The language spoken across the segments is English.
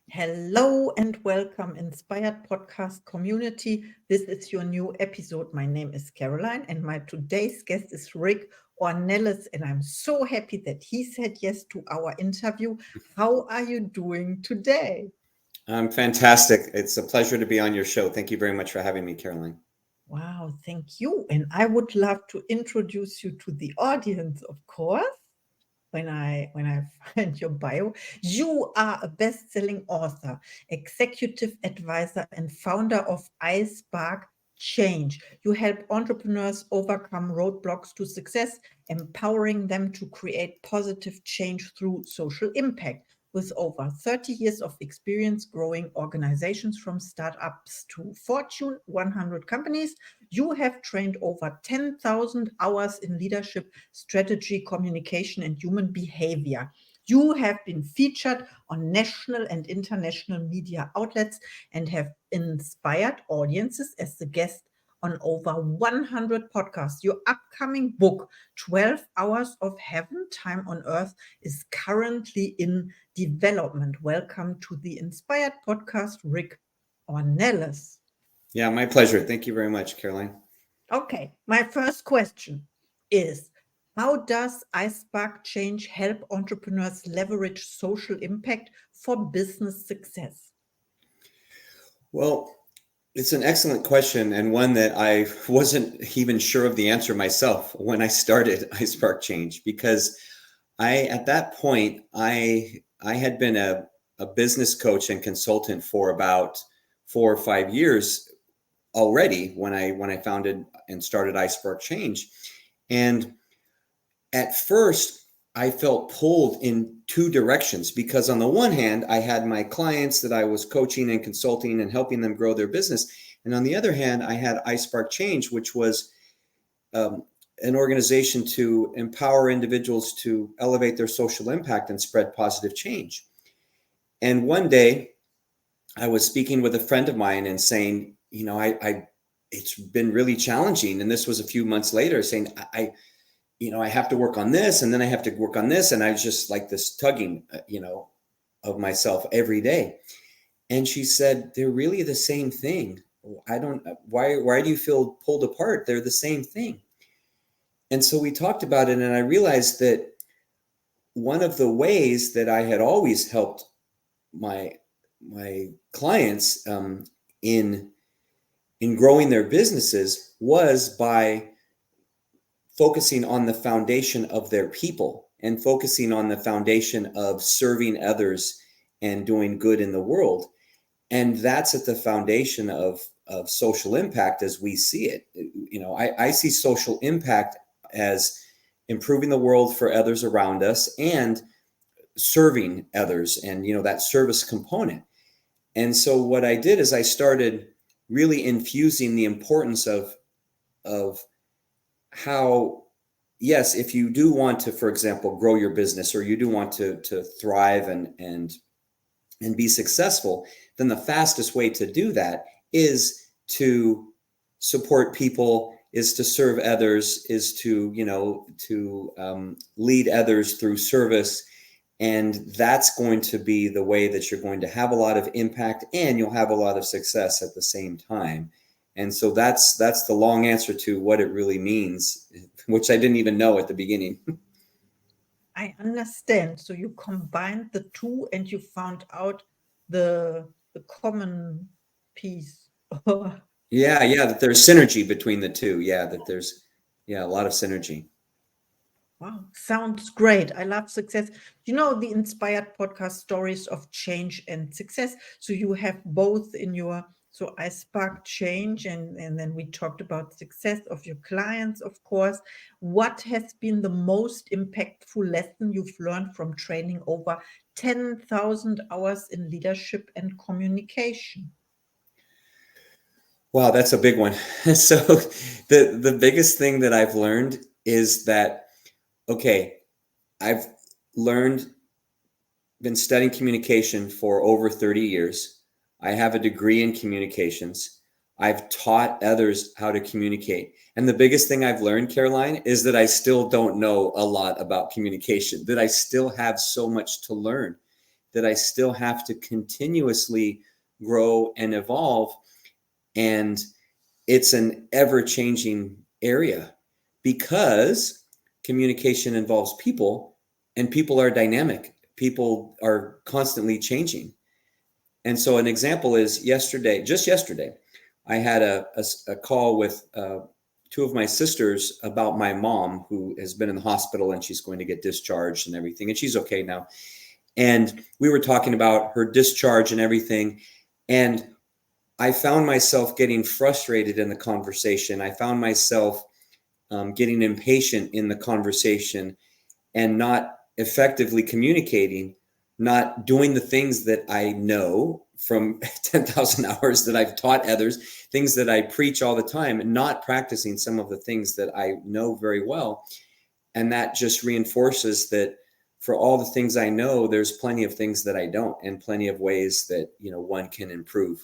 Hello and welcome, Inspired Podcast community. This is your new episode. My name is Caroline, and my today's guest is Rick Ornelas, and I'm so happy that he said yes to our interview. How are you doing today? I'm fantastic. It's a pleasure to be on your show. Thank you very much for having me, Caroline. Wow, thank you. And I would love to introduce you to the audience, of course. When I find your bio, you are a best-selling author, executive advisor, and founder of Icepark Change. You help entrepreneurs overcome roadblocks to success, empowering them to create positive change through social impact. With over 30 years of experience growing organizations from startups to Fortune 100 companies, you have trained over 10,000 hours in leadership, strategy, communication, and human behavior. You have been featured on national and international media outlets and have inspired audiences as the guest on over 100 podcasts. Your upcoming book, 12 Hours of Heaven, Time on Earth, is currently in development. Welcome to the Inspired Podcast, Rick Ornelas. Yeah, my pleasure. Thank you very much, Caroline. Okay, my first question is, how does Icepark Change help entrepreneurs leverage social impact for business success? Well, it's an excellent question and one that I wasn't even sure of the answer myself when I started Icepark Change because at that point I had been a business coach and consultant for about 4 or 5 years already when I founded and started Icepark Change. And at first I felt pulled in two directions because on the one hand, I had my clients that I was coaching and consulting and helping them grow their business. And on the other hand, I had Icepark Change, which was um, an organization to empower individuals to elevate their social impact and spread positive change. And one day I was speaking with a friend of mine and saying, I it's been really challenging. And this was a few months later saying, I have to work on this and then I have to work on this. And I was just like this tugging, of myself every day. And she said, they're really the same thing. I don't, why do you feel pulled apart? They're the same thing. And so we talked about it. And I realized that one of the ways that I had always helped my, my clients in, in growing their businesses was by focusing on the foundation of their people and focusing on the foundation of serving others and doing good in the world. And that's at the foundation of social impact as we see it. I see social impact as improving the world for others around us and serving others and, that service component. And so what I did is I started really infusing the importance of how, yes, if you do want to, for example, grow your business or you do want to thrive and be successful, then the fastest way to do that is to support people, is to serve others, is to lead others through service. And that's going to be the way that you're going to have a lot of impact and you'll have a lot of success at the same time. And so that's the long answer to what it really means, which I didn't even know at the beginning. I understand. So you combined the two and you found out the common piece. Yeah, that there's synergy between the two. Yeah, that there's a lot of synergy. Wow, sounds great. I love success. The inspired podcast stories of change and success. So you have both in your, so I sparked change and then we talked about success of your clients, of course. What has been the most impactful lesson you've learned from training over 10,000 hours in leadership and communication? Wow, that's a big one. So the biggest thing that I've learned is that, okay, I've learned, been studying communication for over 30 years. I have a degree in communications. I've taught others how to communicate. And the biggest thing I've learned, Caroline, is that I still don't know a lot about communication, that I still have so much to learn. that I still have to continuously grow and evolve. And it's an ever-changing area because communication involves people, and people are dynamic. People are constantly changing. And so an example is just yesterday, I had a call with two of my sisters about my mom, who has been in the hospital and she's going to get discharged and everything. And she's okay now. And we were talking about her discharge and everything. And I found myself getting frustrated in the conversation. I found myself getting impatient in the conversation and not effectively communicating, not doing the things that I know from 10,000 hours that I've taught others, things that I preach all the time, and not practicing some of the things that I know very well. And that just reinforces that for all the things I know, there's plenty of things that I don't, and plenty of ways that, one can improve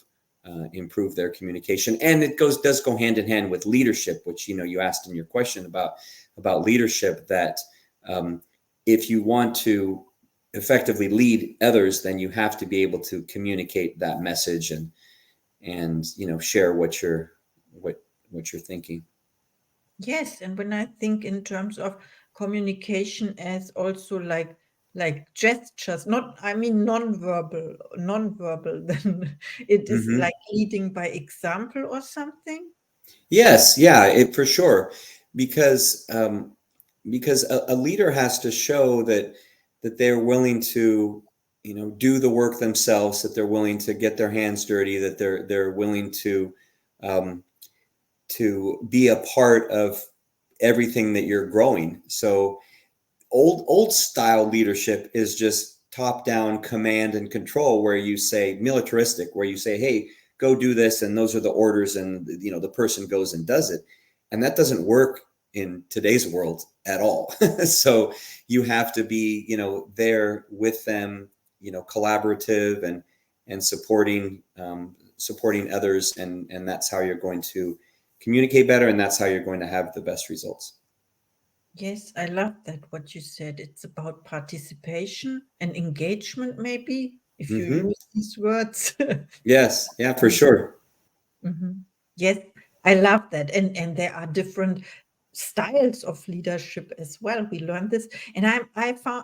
their communication. And it does go hand in hand with leadership, which, you asked in your question about leadership, that if you want to effectively lead others, then you have to be able to communicate that message and share what you're thinking. Yes, and when I think in terms of communication as also like gestures, not I mean non-verbal, then it is Mm-hmm. like leading by example or something. Yes, yeah, for sure, because a leader has to show that they're willing to do the work themselves, that they're willing to get their hands dirty, that they're willing um, to be a part of everything that you're growing. So old style leadership is just top down command and control, where you say militaristic, where you say, hey, go do this, and those are the orders, and the person goes and does it. And that doesn't work in today's world at all. So you have to be there with them, collaborative and supporting others, and that's how you're going to communicate better, and that's how you're going to have the best results. Yes, I love that what you said. It's about participation and engagement, maybe, if you Mm-hmm. use these words. Yes, yeah, for sure. Mhm. Yes, I love that. And there are different styles of leadership as well. We learned this. And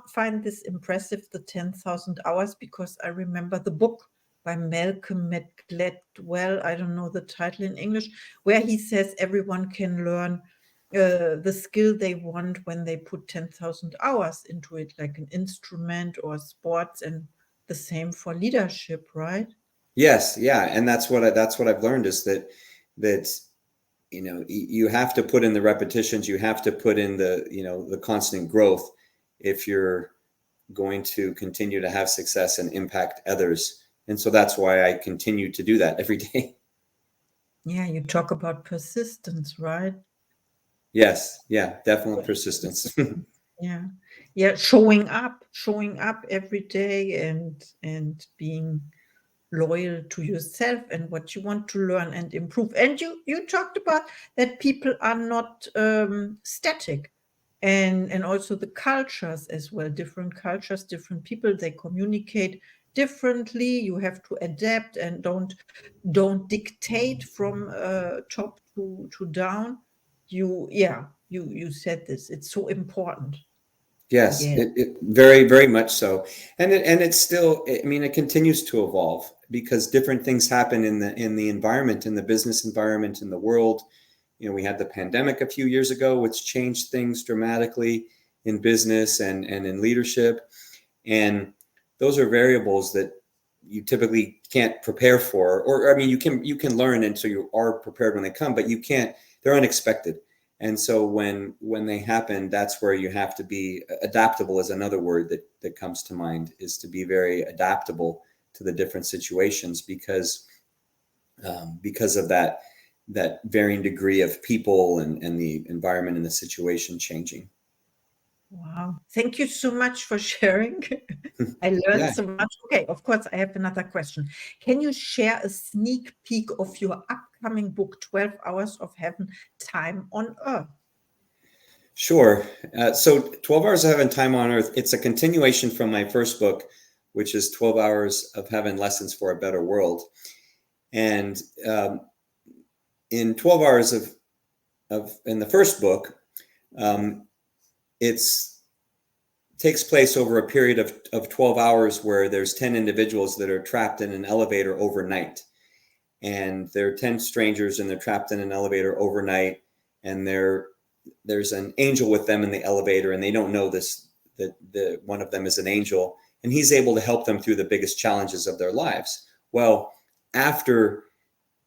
find this impressive, the 10,000 hours, because I remember the book by Malcolm Gladwell. I don't know the title in English, where he says everyone can learn the skill they want when they put 10,000 hours into it, like an instrument or sports, and the same for leadership, right? Yes, yeah, and that's what I've learned, is that you have to put in the repetitions, you have to put in the constant growth if you're going to continue to have success and impact others. And so that's why I continue to do that every day. Yeah, you talk about persistence, right? Yes, yeah, definitely Yeah. persistence. Persistence. Yeah. Yeah, showing up every day and being loyal to yourself and what you want to learn and improve. And you talked about that people are not static, and also the cultures as well, different cultures, different people, they communicate differently. You have to adapt and don't dictate from top to down. You said this, it's so important. Yes, Yeah. it very, very much so. And it's still, I mean, it continues to evolve because different things happen in the environment, in the business environment, in the world. We had the pandemic a few years ago, which changed things dramatically in business and in leadership. And those are variables that you typically can't prepare for, or I mean, you can learn, and so you are prepared when they come, but you can't. They're unexpected. And so when they happen, that's where you have to be adaptable. Is another word that comes to mind, is to be very adaptable to the different situations, because of that varying degree of people and the environment and the situation changing. Wow. Thank you so much for sharing. I learned Yeah, so much. Okay, of course, I have another question. Can you share a sneak peek of your upcoming book, 12 Hours of Heaven, Time on Earth? sure. So 12 Hours of Heaven, Time on Earth, it's a continuation from my first book, which is 12 hours of heaven lessons for a better world. And in 12 hours of in the first book, it's takes place over a period of 12 hours where there's 10 individuals that are trapped in an elevator overnight. And they're 10 strangers and they're trapped in an elevator overnight. And there's an angel with them in the elevator, and they don't know this, that one of them is an angel, and he's able to help them through the biggest challenges of their lives. Well, after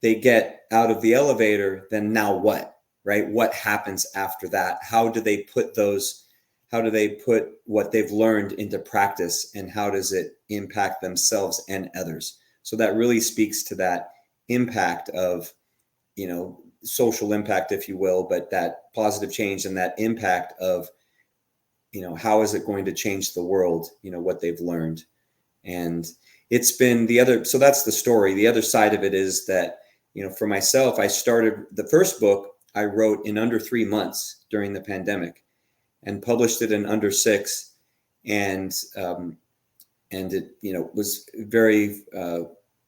they get out of the elevator, then now what, right? What happens after that? How do they put what they've learned into practice, and how does it impact themselves and others? So that really speaks to that impact of, social impact, if you will, but that positive change and that impact of, how is it going to change the world, what they've learned. And it's been so that's the story. The other side of it is that, for myself, I started the first book I wrote in under 3 months during the pandemic and published it in under 6. And it, was very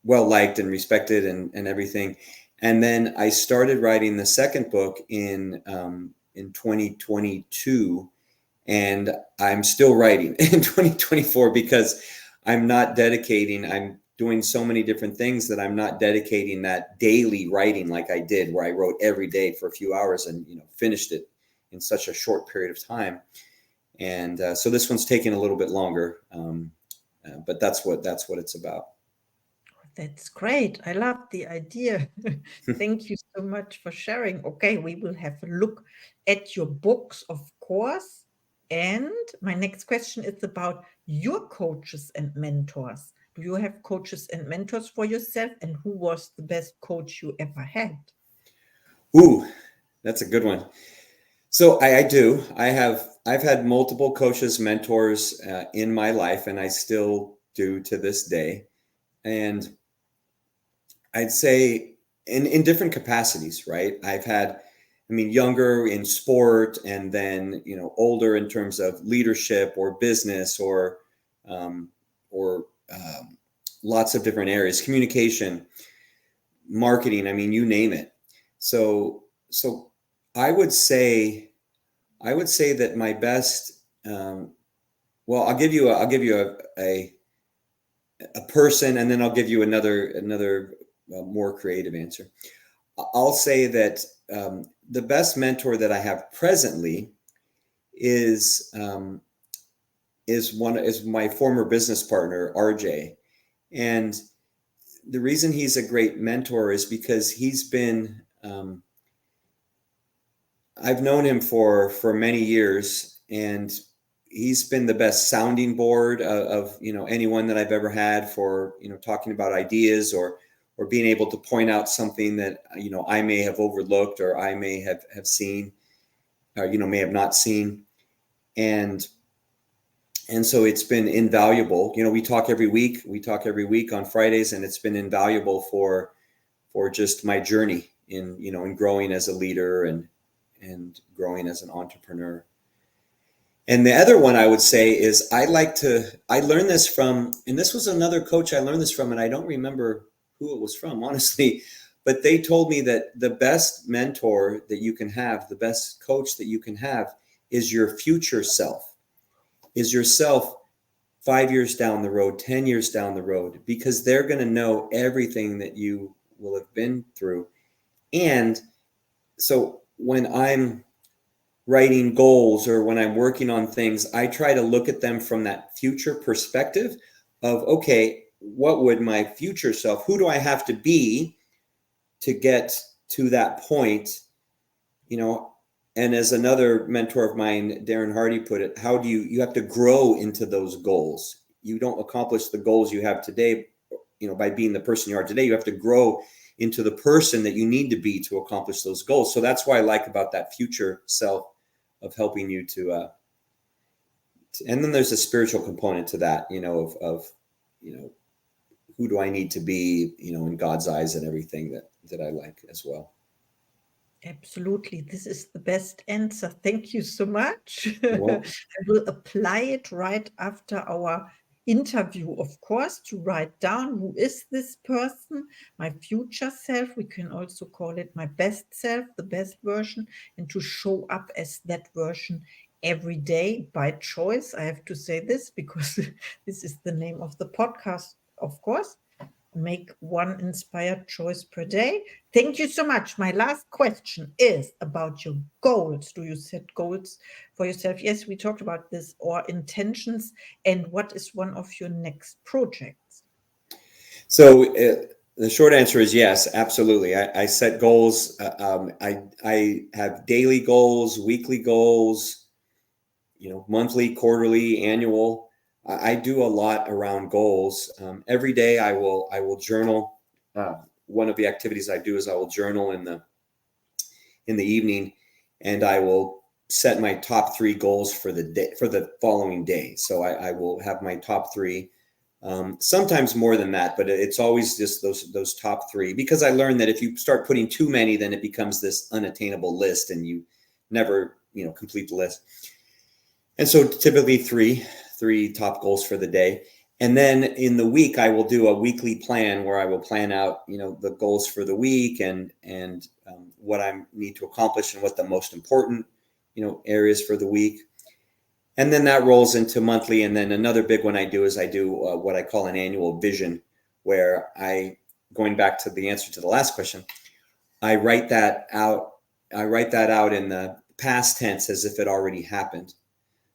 well liked and respected and everything. And then I started writing the second book in 2022, and I'm still writing in 2024 because I'm doing so many different things that I'm not dedicating that daily writing like I did, where I wrote every day for a few hours and, finished it in such a short period of time. And so this one's taking a little bit longer, but that's what it's about. That's great. I love the idea. Thank you so much for sharing. Okay, we will have a look at your books, of course. And my next question is about your coaches and mentors. Do you have coaches and mentors for yourself? And who was the best coach you ever had? Ooh, that's a good one. So I do. I've had multiple coaches, mentors in my life, and I still do to this day. And I'd say in different capacities, right? I've had, younger in sport, and then, older in terms of leadership or business or lots of different areas, communication, marketing, you name it. So I would say that my best, well, I'll give you a person, and then I'll give you another more creative answer. I'll say that the best mentor that I have presently is my former business partner, RJ. And the reason he's a great mentor is because he's been, I've known him for many years, and he's been the best sounding board of anyone that I've ever had for, talking about ideas or being able to point out something that, I may have overlooked, or I may have seen, or, may have not seen. And so it's been invaluable. We talk every week on Fridays, and it's been invaluable for just my journey in growing as a leader and growing as an entrepreneur. And the other one I would say is I learned this from, and this was another coach I learned this from, and I don't remember who it was from, honestly, but they told me that the best mentor that you can have, the best coach that you can have, is your future self, is yourself 5 years down the road, 10 years down the road, because they're going to know everything that you will have been through. And so when I'm writing goals or when I'm working on things, I try to look at them from that future perspective of, okay, what would my future self, who do I have to be to get to that point? And as another mentor of mine, Darren Hardy, put it, how do you have to grow into those goals. You don't accomplish the goals you have today, by being the person you are today. You have to grow into the person that you need to be to accomplish those goals. So that's what I like about that future self, of helping you to and then there's a spiritual component to that, of who do I need to be, in God's eyes, and everything that I like as well. Absolutely. This is the best answer. Thank you so much. Well, I will apply it right after our interview, of course, to write down who is this person, my future self. We can also call it my best self, the best version, and to show up as that version every day by choice. I have to say this because this is the name of the podcast, of course. Make one inspired choice per day. Thank you so much. My last question is about your goals. Do you set goals for yourself? Yes, we talked about this, or intentions. And what is one of your next projects? So the short answer is yes, absolutely. I set goals. I have daily goals, weekly goals, monthly, quarterly, annual. I do a lot around goals. Every day I will journal. One of the activities I do is I will journal in the evening, and I will set my top three goals for the day for the following day. So I will have my top three. Sometimes more than that, but it's always just those top three, because I learned that if you start putting too many, then it becomes this unattainable list, and you never complete the list. And so typically three top goals for the day. And then in the week, I will do a weekly plan where I will plan out, the goals for the week, and what I need to accomplish and what the most important, areas for the week. And then that rolls into monthly. And then another big one I do is I do what I call an annual vision, where going back to the answer to the last question, I write that out. I write that out in the past tense as if it already happened.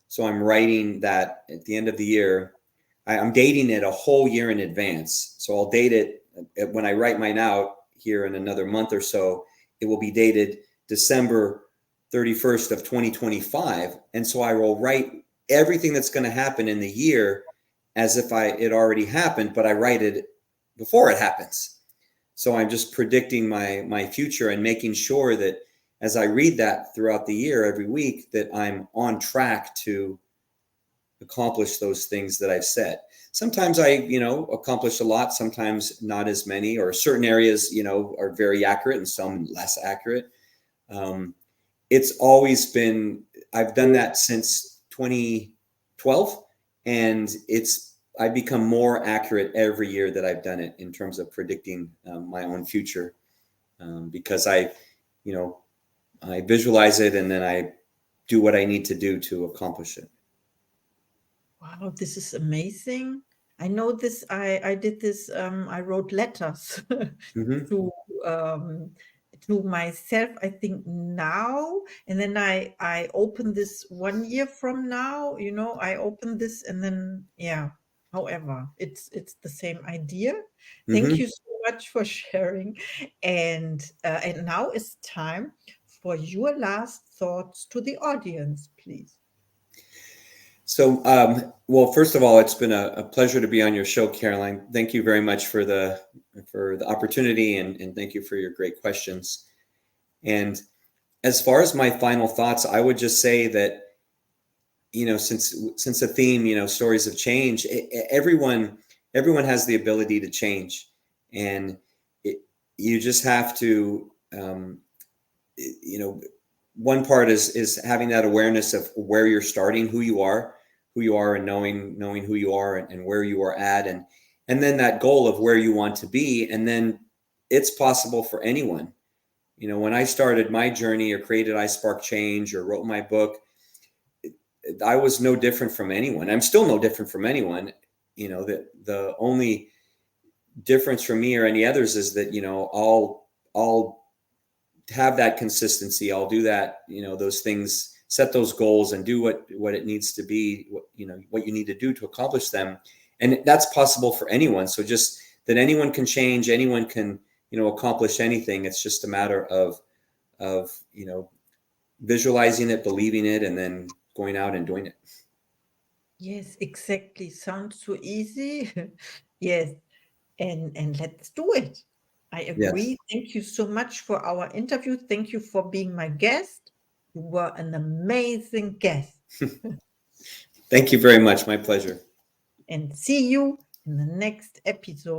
So I'm writing that at the end of the year. I'm dating it a whole year in advance. So I'll date it when I write mine out here in another month or so. It will be dated December 31st of 2025. And so I will write everything that's going to happen in the year as if it already happened, but I write it before it happens. So I'm just predicting my future and making sure that as I read that throughout the year, every week, that I'm on track to accomplish those things that I've set. Sometimes I, accomplish a lot, sometimes not as many, or certain areas, are very accurate and some less accurate. It's always been, I've done that since 2012, and I've become more accurate every year that I've done it in terms of predicting my own future, because I visualize it and then I do what I need to do to accomplish it. Wow, this is amazing. I know this. I did this. I wrote letters Mm-hmm. to um, to myself. I think now, and then I open this 1 year from now. I open this, and then yeah. However, it's the same idea. Thank Mm-hmm. you so much for sharing, and now it's time for your last thoughts to the audience, please. So, well, first of all, it's been a pleasure to be on your show, Caroline. Thank you very much for the opportunity, and thank you for your great questions. And as far as my final thoughts, I would just say that, since the theme, stories of change, everyone has the ability to change, and you just have to, one part is having that awareness of where you're starting, who you are, and knowing who you are, and where you are at, and then that goal of where you want to be. And then it's possible for anyone. When I started my journey or created Icepark Change or wrote my book, I was no different from anyone. I'm still no different from anyone. The only difference from me or any others is that, I'll have that consistency. I'll do that, those things, set those goals, and do what it needs to be, what you need to do to accomplish them. And that's possible for anyone. So just that anyone can change, anyone can, accomplish anything. It's just a matter of visualizing it, believing it, and then going out and doing it. Yes, exactly. Sounds so easy. Yes, and let's do it. I Yes. agree. Thank you so much for our interview. Thank you for being my guest. You were an amazing guest. Thank you very much. My pleasure. And see you in the next episode.